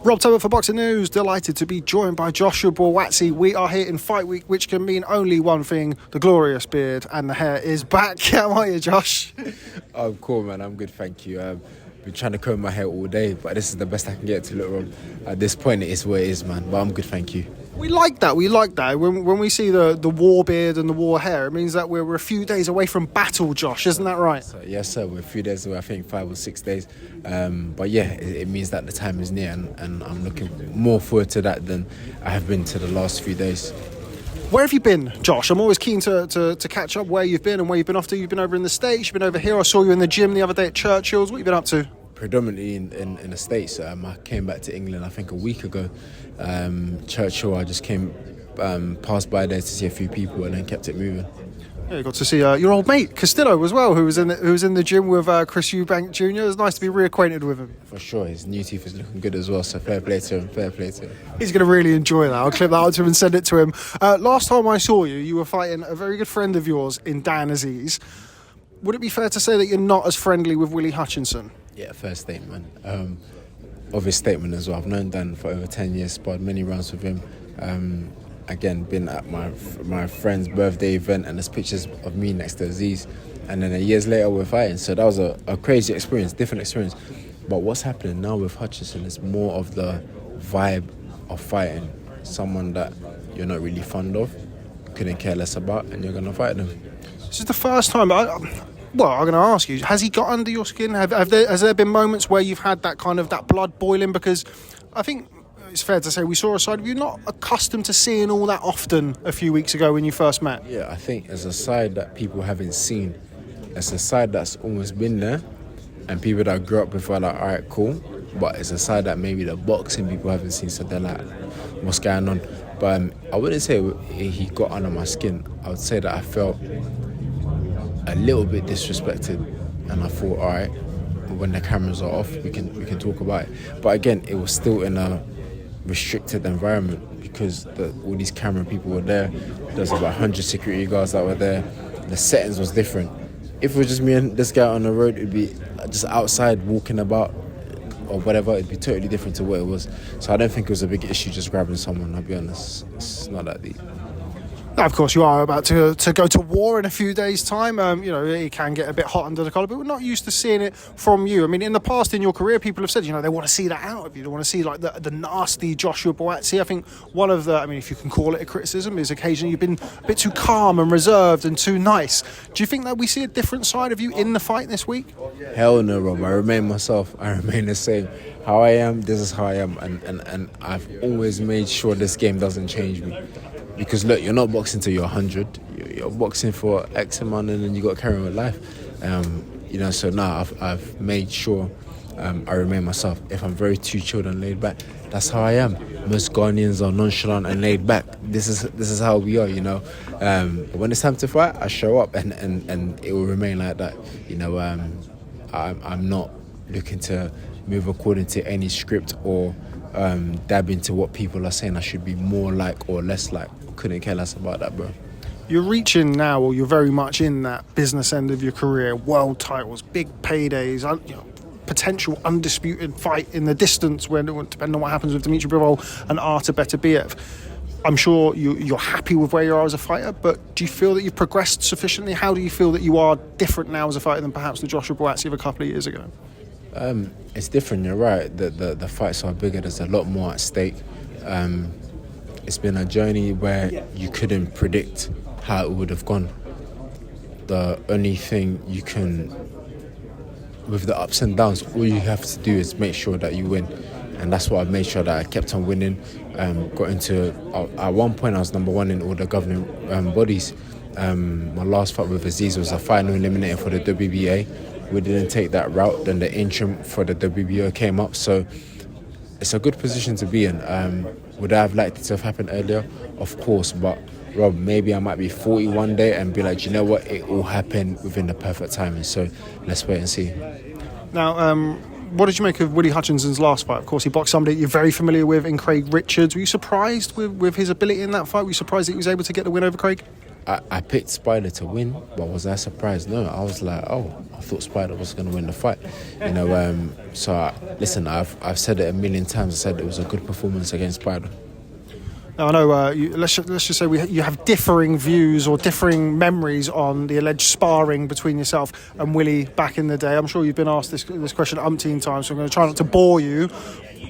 Rob Tebbutt for Boxing News. Delighted to be joined by Joshua Buatsi. We are here in Fight Week, which can mean only one thing: the glorious beard and the hair is back. How are you, Josh? I'm cool, man. I'm good, thank you. I've been trying to comb my hair all day, but this is the best I can get to look, Rob. At this point, it is what it is, man. But I'm good, thank you. We like that. When we see the war beard and the war hair, it means that we're a few days away from battle, Josh. Isn't that right? So, yes, sir. We're a few days away, I think 5 or 6 days. But yeah, it means that the time is near, and I'm looking more forward to that than I have been to the last few days. Where have you been, Josh? I'm always keen to catch up where you've been and where you've been off to. You've been over in the States, you've been over here. I saw you in the gym the other day at Churchill's. What have you been up to? Predominantly in the States. I came back to England, I think, a week ago. Churchill, I just came passed by there to see a few people and then kept it moving. Yeah, you got to see your old mate Castillo as well, who was in the gym with Chris Eubank Jr. It was nice to be reacquainted with him. For sure, his new teeth is looking good as well. So fair play to him. He's going to really enjoy that. I'll clip that out to him and send it to him. Last time I saw you, you were fighting a very good friend of yours in Dan Aziz. Would it be fair to say that you're not as friendly with Willy Hutchinson? Yeah, fair statement. Obvious statement as well. I've known Dan for over 10 years, sparred many rounds with him. Again, been at my friend's birthday event, and there's pictures of me next to Aziz. And then years later we're fighting. So that was a crazy experience, different experience. But what's happening now with Hutchinson is more of the vibe of fighting someone that you're not really fond of, couldn't care less about, and you're going to fight them. This is the first time. Well, I'm going to ask you, has he got under your skin? Has there been moments where you've had that kind of that blood boiling? Because I think it's fair to say we saw a side of you not accustomed to seeing all that often a few weeks ago when you first met. Yeah, I think it's a side that people haven't seen. It's a side that's almost been there, and people that grew up with are like, all right, cool. But it's a side that maybe the boxing people haven't seen, so they're like, what's going on? But I wouldn't say he got under my skin. I would say that I felt a little bit disrespected, and I thought, all right, when the cameras are off, we can talk about it. But again, it was still in a restricted environment because all these camera people were there. There's about 100 security guards that were there. The settings was different. If it was just me and this guy on the road, it'd be just outside walking about or whatever. It'd be totally different to what it was. So I don't think it was a big issue just grabbing someone. I'll be honest, it's not that deep. Now, of course, you are about to go to war in a few days' time. It can get a bit hot under the collar, but we're not used to seeing it from you. I mean, in the past, in your career, people have said, they want to see that out of you. They want to see, like, the nasty Joshua Buatsi. I think one of the, if you can call it a criticism, is occasionally you've been a bit too calm and reserved and too nice. Do you think that we see a different side of you in the fight this week? Hell no, Rob. I remain myself. I remain the same. How I am, this is how I am. And I've always made sure this game doesn't change me. Because look, you're not boxing till you're 100. You're boxing for X amount, and then you got to carry on with life. So now I've made sure I remain myself. If I'm very too chilled and laid back, that's how I am. Most Ghanaians are nonchalant and laid back. This is how we are, But when it's time to fight, I show up, and it will remain like that. I'm not looking to move according to any script or dab into what people are saying I should be more like or less like. Couldn't care less about that, bro. You're reaching now, or you're very much in that business end of your career, world titles, big paydays, potential undisputed fight in the distance, when depending on what happens with Dimitri Bivol and Artur Beterbiev. I'm sure you're happy with where you are as a fighter, but do you feel that you've progressed sufficiently? How do you feel that you are different now as a fighter than perhaps the Joshua Buatsi of a couple of years ago? It's different, you're right. The fights are bigger, there's a lot more at stake. It's been a journey where you couldn't predict how it would have gone. The only thing you can, with the ups and downs, all you have to do is make sure that you win. And that's what I've made sure that I kept on winning. At one point I was number one in all the governing bodies. My last fight with Aziz was a final eliminator for the WBA. We didn't take that route. Then the interim for the WBO came up. So it's a good position to be in. Would I have liked it to have happened earlier? Of course, but Rob, maybe I might be 40 one day and be like, you know what? It all happened within the perfect timing. So let's wait and see. Now, what did you make of Willy Hutchinson's last fight? Of course, he boxed somebody you're very familiar with in Craig Richards. Were you surprised with his ability in that fight? Were you surprised that he was able to get the win over Craig? I picked Spider to win, but was I surprised? No, I was like, oh, I thought Spider was going to win the fight. Listen, I've said it a million times. I said it was a good performance against Spider. Now, I know, let's just say you have differing views or differing memories on the alleged sparring between yourself and Willie back in the day. I'm sure you've been asked this question umpteen times, so I'm going to try not to bore you.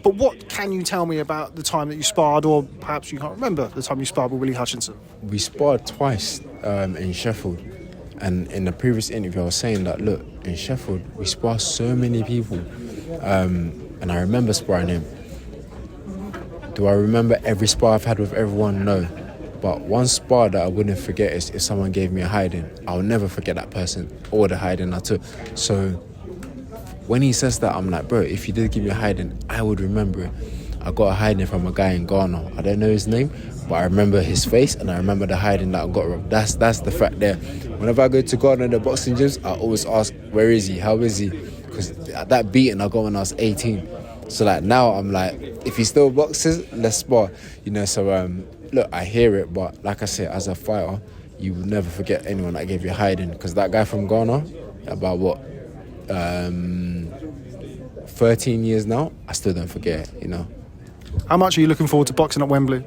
But what can you tell me about the time that you sparred, or perhaps you can't remember the time you sparred with Willy Hutchinson? We sparred twice in Sheffield. And in the previous interview, I was saying that, look, in Sheffield, we spar so many people. And I remember sparring him. Do I remember every spar I've had with everyone? No. But one spar that I wouldn't forget is if someone gave me a hiding. I'll never forget that person or the hiding I took. So when he says that, I'm like, bro, if you did give me a hiding, I would remember it. I got a hiding from a guy in Ghana. I don't know his name, but I remember his face and I remember the hiding that I got from. That's the fact there. Whenever I go to Ghana, the boxing gyms, I always ask, where is he? How is he? Because that beating I got when I was 18. So like now I'm like, if he still boxes, let's spar. Look, I hear it, but like I said, as a fighter, you will never forget anyone that gave you a hiding. Because that guy from Ghana, about 13 years now, I still don't forget it, How much are you looking forward to boxing at Wembley?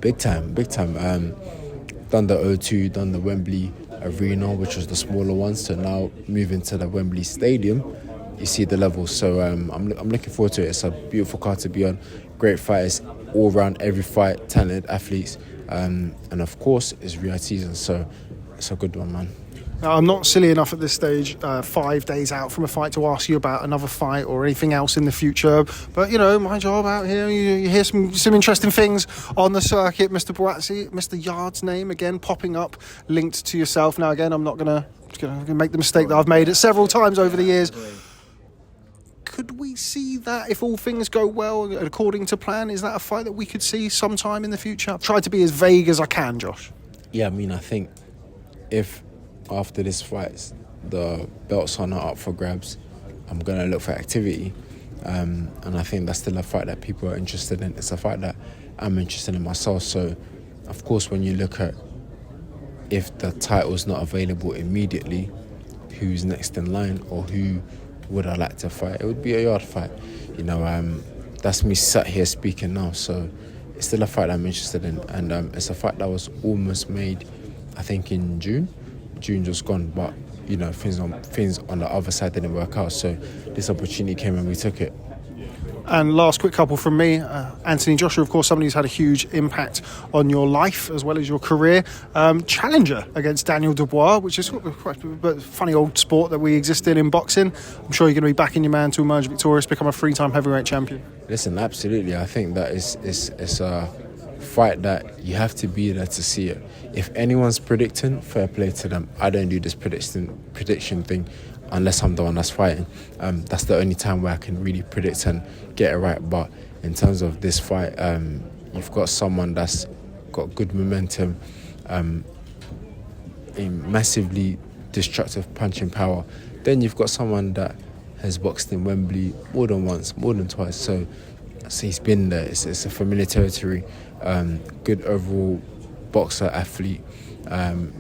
Big time. Done the O2, done the Wembley Arena, which was the smaller one, so now moving to the Wembley Stadium, you see the levels. So I'm looking forward to it. It's a beautiful card to be on. Great fighters all around, every fight, talented athletes, and of course it's Rio season, so it's a good one, man. Now, I'm not silly enough at this stage, 5 days out from a fight, to ask you about another fight or anything else in the future. But, my job out here, you hear some interesting things on the circuit. Mr. Buatsi, Mr. Yard's name, again, popping up, linked to yourself. Now, again, I'm not going to make the mistake that I've made it several times over the years. Could we see that, if all things go well, according to plan? Is that a fight that we could see sometime in the future? I've tried to be as vague as I can, Josh. Yeah, I think if after this fight the belts are not up for grabs, I'm going to look for activity. And I think that's still a fight that people are interested in. It's a fight that I'm interested in myself. So, of course, when you look at if the title's not available immediately, who's next in line or who would I like to fight? It would be a Yard fight. That's me sat here speaking now. So it's still a fight that I'm interested in. And it's a fight that was almost made, I think, in June. June just gone, but things on the other side didn't work out, so this opportunity came and we took it. And last quick couple from me, Anthony Joshua, of course, somebody who's had a huge impact on your life as well as your career. Challenger against Daniel Dubois, which is quite a funny old sport that we exist in boxing. I'm sure you're going to be backing your man to emerge victorious, become a three-time heavyweight champion. Listen, absolutely. I think that it's a fight that you have to be there to see it. If anyone's predicting, fair play to them. I don't do this prediction thing unless I'm the one that's fighting. That's the only time where I can really predict and get it right. But in terms of this fight, you've got someone that's got good momentum, a massively destructive punching power. Then you've got someone that has boxed in Wembley more than once, more than twice. So he's been there. It's a familiar territory. Good overall boxer, athlete,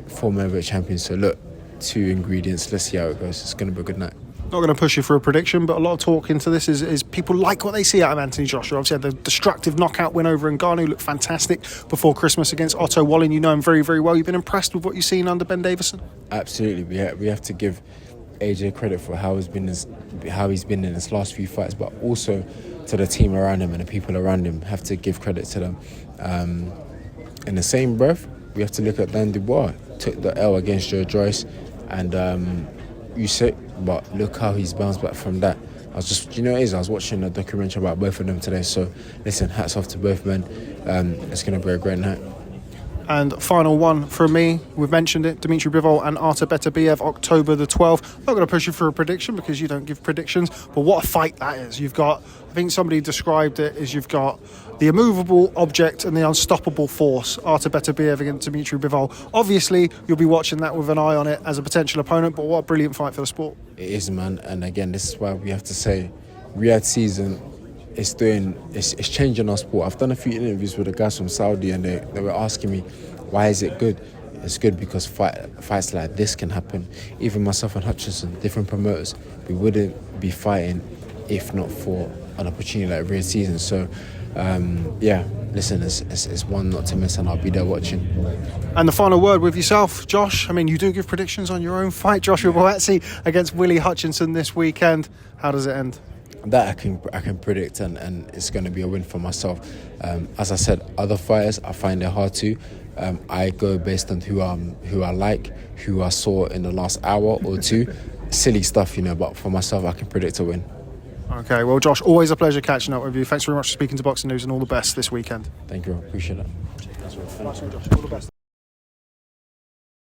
former heavyweight champion. So look, 2 ingredients. Let's see how it goes. It's going to be a good night. Not going to push you for a prediction, but a lot of talk into this is people like what they see out of Anthony Joshua. Obviously had the destructive knockout win over in Ghana, who looked fantastic before Christmas against Otto Wallin. You know him very, very well. You've been impressed with what you've seen under Ben Davison? Absolutely. We have to give AJ credit for how he's been in his last few fights, but also to the team around him and the people around him. Have to give credit to them. In the same breath, we have to look at Dan Dubois. Took the L against Joe Joyce, and but look how he's bounced back from that. I was watching a documentary about both of them today. So listen, hats off to both men. It's going to be a great night. And final one from me, we've mentioned it, Dimitri Bivol and Artur Beterbiev, October the 12th. I'm not going to push you for a prediction because you don't give predictions, but what a fight that is. You've got, I think somebody described it as you've got the immovable object and the unstoppable force, Artur Beterbiev against Dimitri Bivol. Obviously, you'll be watching that with an eye on it as a potential opponent, but what a brilliant fight for the sport. It is, man, and again, this is why we have to say Riyadh season it's changing our sport. I've done a few interviews with the guys from Saudi and they were asking me, why is it good? it's good because fights like this can happen. Even myself and Hutchinson, different promoters, we wouldn't be fighting if not for an opportunity like Rio season. So listen, it's one not to miss, and I'll be there watching. And the final word with yourself, Josh. I mean, you do give predictions on your own fight, Joshua Buatsi against Willy Hutchinson this weekend. How does it end? That I can predict, and it's going to be a win for myself. As I said, other fighters, I find it hard to. I go based on who I like, who I saw in the last hour or two. Silly stuff, but for myself, I can predict a win. Okay, well, Josh, always a pleasure catching up with you. Thanks very much for speaking to Boxing News, and all the best this weekend. Thank you, appreciate it. Nice one, Josh. All the best.